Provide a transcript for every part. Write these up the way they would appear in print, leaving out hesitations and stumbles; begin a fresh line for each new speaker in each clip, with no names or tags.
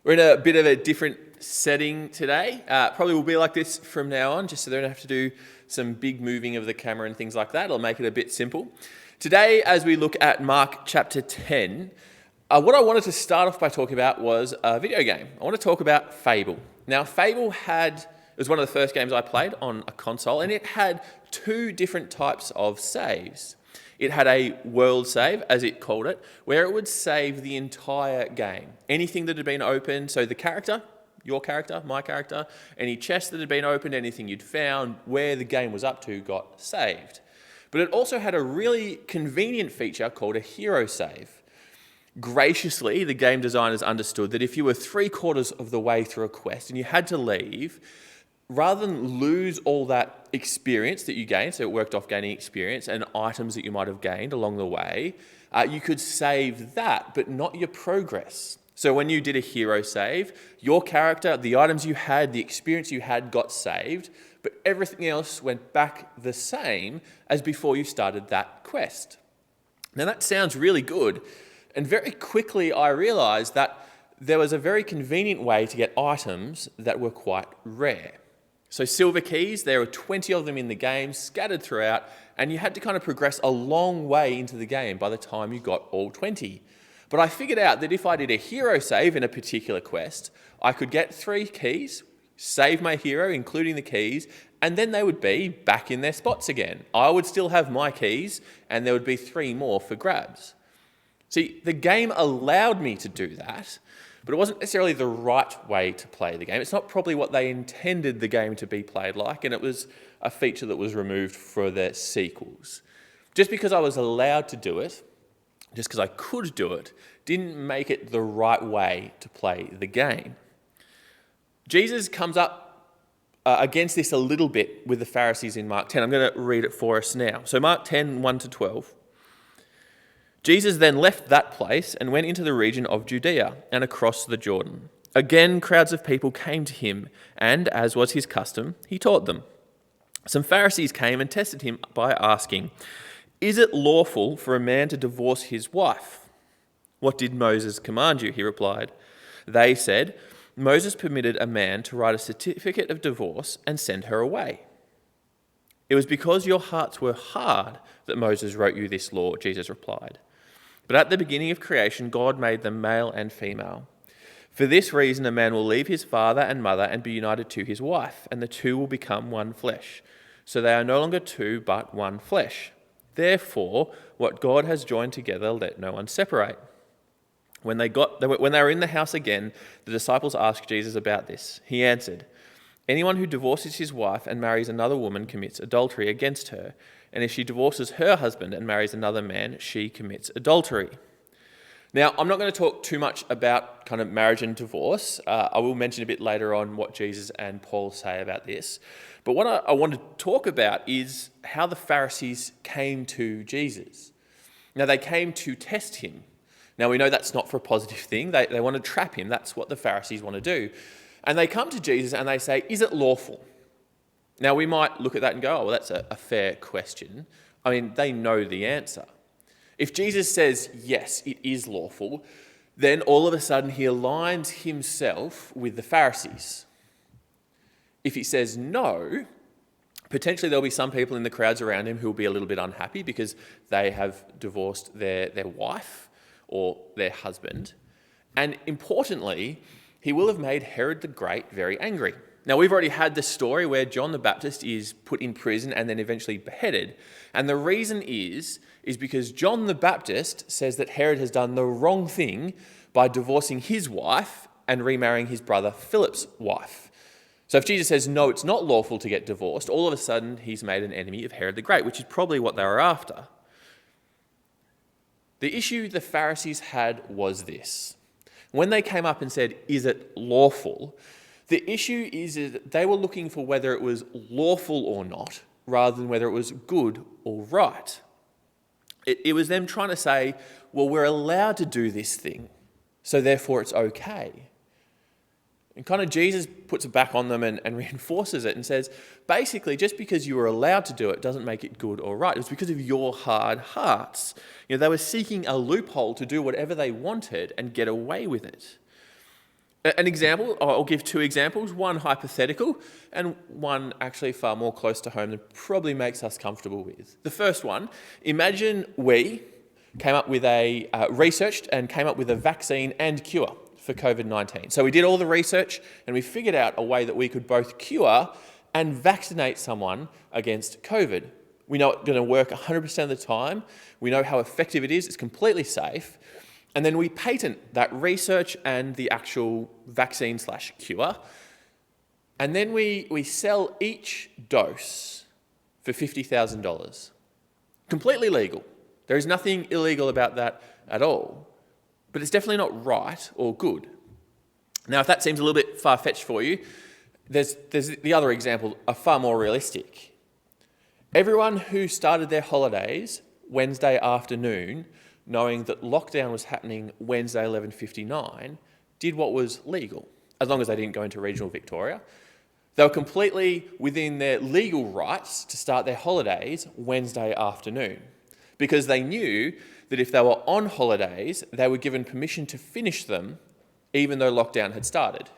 We're in a bit of a different setting today. Probably will be like this from now on, just so they don't have to do some big moving of the camera and things like that. It'll make it a bit simple. Today, as we look at Mark chapter 10, what I wanted to start off by talking about was a video game. I want to talk about Fable. Now, Fable it was one of the first games I played on a console, and it had two different types of saves. It had a world save, as it called it, where it would save the entire game. Anything that had been opened, so the character, your character, my character, any chest that had been opened, anything you'd found, where the game was up to got saved. But it also had a really convenient feature called a hero save. Graciously, the game designers understood that if you were 3/4 of the way through a quest and you had to leave, rather than lose all that experience that you gained, so it worked off gaining experience and items that you might have gained along the way, you could save that, but not your progress. So when you did a hero save, your character, the items you had, the experience you had got saved, but everything else went back the same as before you started that quest. Now that sounds really good, and very quickly I realised that there was a very convenient way to get items that were quite rare. So silver keys, there were 20 of them in the game, scattered throughout, and you had to kind of progress a long way into the game by the time you got all 20. But I figured out that if I did a hero save in a particular quest, I could get 3 keys, save my hero, including the keys, and then they would be back in their spots again. I would still have my keys, and there would be 3 more for grabs. See, the game allowed me to do that, but it wasn't necessarily the right way to play the game. It's not probably what they intended the game to be played like, and it was a feature that was removed for the sequels. Just because I was allowed to do it, just because I could do it, didn't make it the right way to play the game. Jesus comes up against this a little bit with the Pharisees in Mark 10. I'm going to read it for us now. So Mark 10, 1-12. Jesus then left that place and went into the region of Judea and across the Jordan. Again, crowds of people came to him, and, as was his custom, he taught them. Some Pharisees came and tested him by asking, "Is it lawful for a man to divorce his wife?" "What did Moses command you?" he replied. They said, "Moses permitted a man to write a certificate of divorce and send her away." "It was because your hearts were hard that Moses wrote you this law," Jesus replied. "But at the beginning of creation, God made them male and female. For this reason, a man will leave his father and mother and be united to his wife, and the two will become one flesh. So they are no longer two, but one flesh. Therefore, what God has joined together, let no one separate." When they were in the house again, the disciples asked Jesus about this. He answered, "Anyone who divorces his wife and marries another woman commits adultery against her. And if she divorces her husband and marries another man, she commits adultery." Now, I'm not going to talk too much about kind of marriage and divorce. I will mention a bit later on what Jesus and Paul say about this. But what I want to talk about is how the Pharisees came to Jesus. Now, they came to test him. Now, we know that's not for a positive thing. They want to trap him. That's what the Pharisees want to do. And they come to Jesus and they say, "Is it lawful?" Now, we might look at that and go, "Oh, well, that's a fair question." I mean, they know the answer. If Jesus says, yes, it is lawful, then all of a sudden he aligns himself with the Pharisees. If he says no, potentially there'll be some people in the crowds around him who will be a little bit unhappy because they have divorced their wife or their husband. And importantly, he will have made Herod the Great very angry. Now, we've already had the story where John the Baptist is put in prison and then eventually beheaded. And the reason is because John the Baptist says that Herod has done the wrong thing by divorcing his wife and remarrying his brother Philip's wife. So if Jesus says, no, it's not lawful to get divorced, all of a sudden he's made an enemy of Herod the Great, which is probably what they were after. The issue the Pharisees had was this. When they came up and said, "Is it lawful?" the issue is that they were looking for whether it was lawful or not, rather than whether it was good or right. It was them trying to say, well, we're allowed to do this thing, so therefore it's okay. And kind of Jesus puts it back on them and reinforces it and says, basically, just because you were allowed to do it doesn't make it good or right. It was because of your hard hearts. They were seeking a loophole to do whatever they wanted and get away with it. An example, I'll give two examples, one hypothetical and one actually far more close to home that probably makes us comfortable with. The first one, imagine we came up with researched and came up with a vaccine and cure for COVID-19. So we did all the research and we figured out a way that we could both cure and vaccinate someone against COVID. We know it's going to work 100% of the time. We know how effective it is. It's completely safe. And then we patent that research and the actual vaccine/cure. And then we sell each dose for $50,000. Completely legal. There is nothing illegal about that at all. But it's definitely not right or good. Now, if that seems a little bit far-fetched for you, there's the other example, a far more realistic. Everyone who started their holidays Wednesday afternoon, knowing that lockdown was happening Wednesday 11:59, did what was legal, as long as they didn't go into regional Victoria. They were completely within their legal rights to start their holidays Wednesday afternoon, because they knew that if they were on holidays, they were given permission to finish them, even though lockdown had started.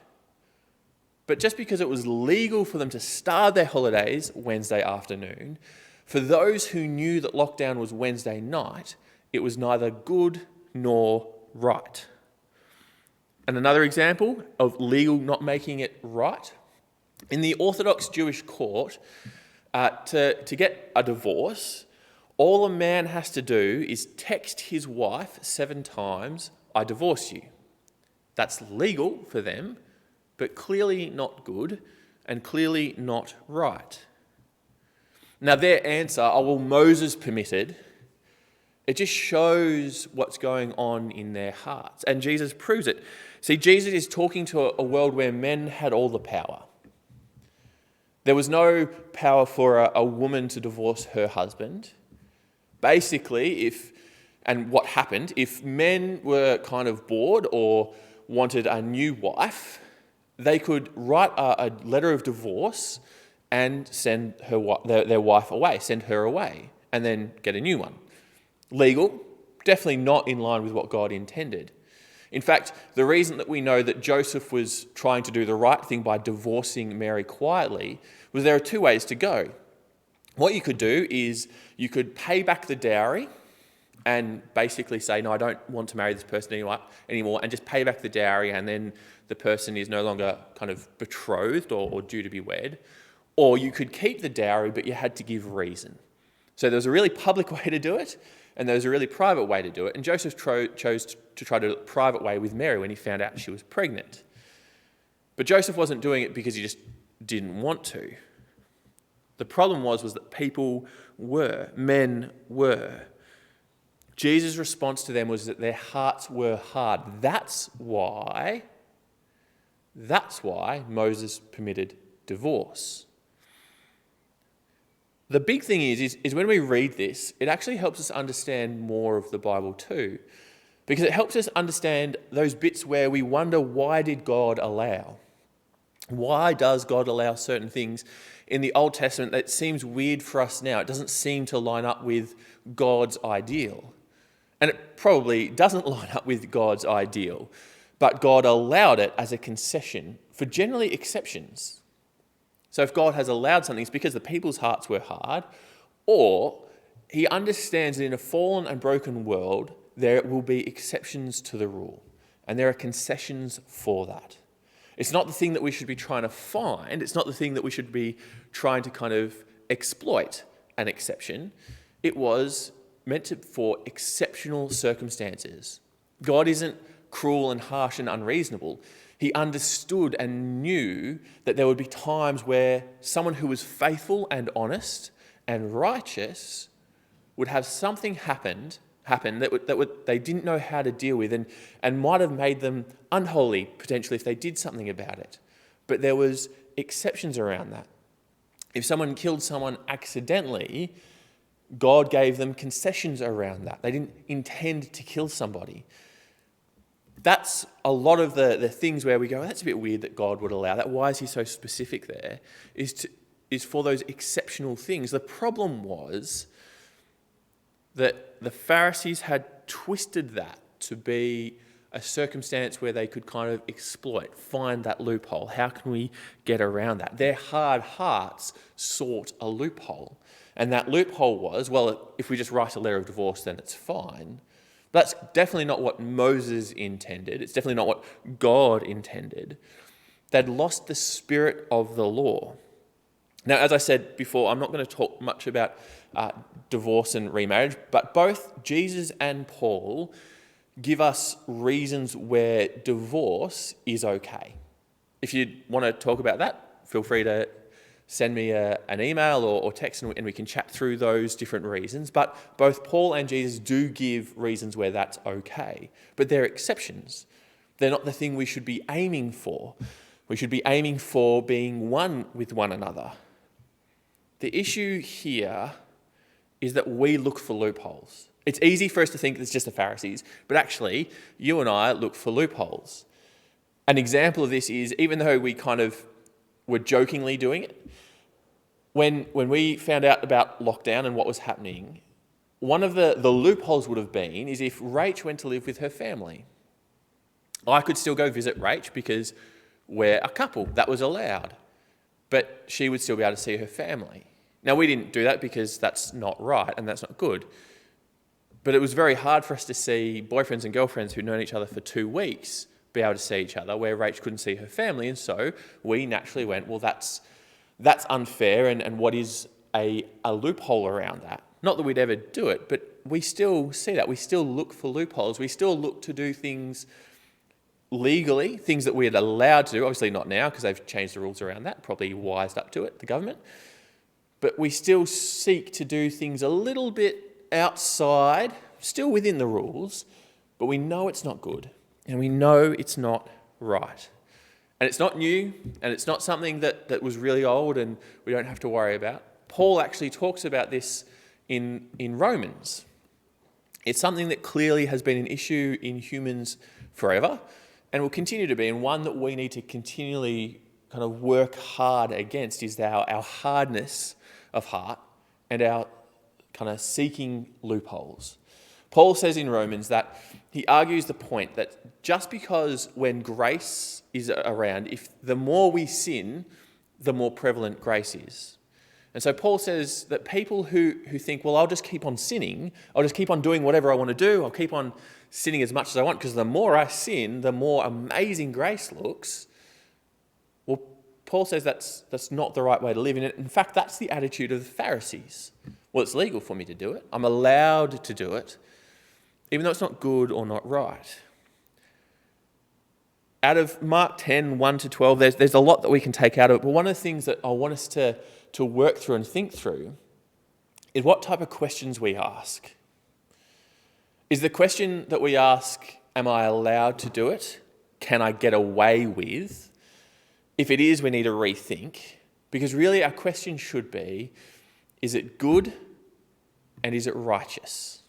But just because it was legal for them to start their holidays Wednesday afternoon, for those who knew that lockdown was Wednesday night, it was neither good nor right. And another example of legal not making it right, in the Orthodox Jewish court, to get a divorce, all a man has to do is text his wife 7 times, "I divorce you." That's legal for them, but clearly not good and clearly not right. Now their answer, "Oh, well, Moses permitted," it just shows what's going on in their hearts. And Jesus proves it. See, Jesus is talking to a world where men had all the power. There was no power for a woman to divorce her husband. Basically, what happened, if men were kind of bored or wanted a new wife, they could write a letter of divorce and send their wife away, send her away, and then get a new one. Legal, definitely not in line with what God intended. In fact, the reason that we know that Joseph was trying to do the right thing by divorcing Mary quietly was there are 2 ways to go. What you could do is you could pay back the dowry and basically say, "No, I don't want to marry this person anymore," and just pay back the dowry, and then the person is no longer kind of betrothed or due to be wed. Or you could keep the dowry, but you had to give reason. So there was a really public way to do it, and there was a really private way to do it. And Joseph chose to try to do it the private way with Mary when he found out she was pregnant. But Joseph wasn't doing it because he just didn't want to. The problem was that men were. Jesus' response to them was that their hearts were hard. That's why Moses permitted divorce. The big thing is when we read this, it actually helps us understand more of the Bible too, because it helps us understand those bits where we wonder, why did God allow? Why does God allow certain things in the Old Testament that seems weird for us now? It doesn't seem to line up with God's ideal. And it probably doesn't line up with God's ideal, but God allowed it as a concession for generally exceptions. So if God has allowed something, it's because the people's hearts were hard, or he understands that in a fallen and broken world, there will be exceptions to the rule, and there are concessions for that. It's not the thing that we should be trying to find. It's not the thing that we should be trying to kind of exploit an exception. It was meant for exceptional circumstances. God isn't cruel and harsh and unreasonable. He understood and knew that there would be times where someone who was faithful and honest and righteous would have something happen that they didn't know how to deal with and might have made them unholy, potentially, if they did something about it. But there was exceptions around that. If someone killed someone accidentally, God gave them concessions around that. They didn't intend to kill somebody. That's a lot of the things where we go, that's a bit weird that God would allow that. Why is he so specific there? Is for those exceptional things. The problem was that the Pharisees had twisted that to be a circumstance where they could kind of exploit, find that loophole. How can we get around that? Their hard hearts sought a loophole. And that loophole was, well, if we just write a letter of divorce, then it's fine. That's definitely not what Moses intended. It's definitely not what God intended. They'd lost the spirit of the law. Now, as I said before, I'm not going to talk much about divorce and remarriage, but both Jesus and Paul give us reasons where divorce is okay. If you want to talk about that, feel free to send me an email or text and we can chat through those different reasons. But both Paul and Jesus do give reasons where that's okay. But they're exceptions. They're not the thing we should be aiming for. We should be aiming for being one with one another. The issue here is that we look for loopholes. It's easy for us to think it's just the Pharisees, but actually, you and I look for loopholes. An example of this is, even though we kind of were jokingly doing it, when we found out about lockdown and what was happening, one of the loopholes would have been is if Rach went to live with her family. I could still go visit Rach because we're a couple. That was allowed. But she would still be able to see her family. Now, we didn't do that because that's not right and that's not good. But it was very hard for us to see boyfriends and girlfriends who'd known each other for 2 weeks be able to see each other, where Rach couldn't see her family. And so we naturally went, well, that's unfair, and what is a loophole around that? Not that we'd ever do it, but we still see that. We still look for loopholes. We still look to do things legally, things that we had allowed to do. Obviously not now, because they've changed the rules around that, probably wised up to it, the government. But we still seek to do things a little bit outside, still within the rules, but we know it's not good, and we know it's not right. And it's not new, and it's not something that was really old and we don't have to worry about. Paul actually talks about this in Romans. It's something that clearly has been an issue in humans forever and will continue to be, and one that we need to continually kind of work hard against is our hardness of heart and our kind of seeking loopholes. Paul says in Romans that he argues the point that just because when grace is around, if the more we sin, the more prevalent grace is. And so Paul says that people who think, well, I'll just keep on sinning, I'll just keep on doing whatever I want to do, I'll keep on sinning as much as I want, because the more I sin, the more amazing grace looks. Well, Paul says that's not the right way to live. And in fact, that's the attitude of the Pharisees. Well, it's legal for me to do it. I'm allowed to do it, even though it's not good or not right. Out of Mark 10, 1-12, there's a lot that we can take out of it, but one of the things that I want us to work through and think through is what type of questions we ask. Is the question that we ask, am I allowed to do it? Can I get away with? If it is, we need to rethink, because really our question should be, is it good and is it righteous?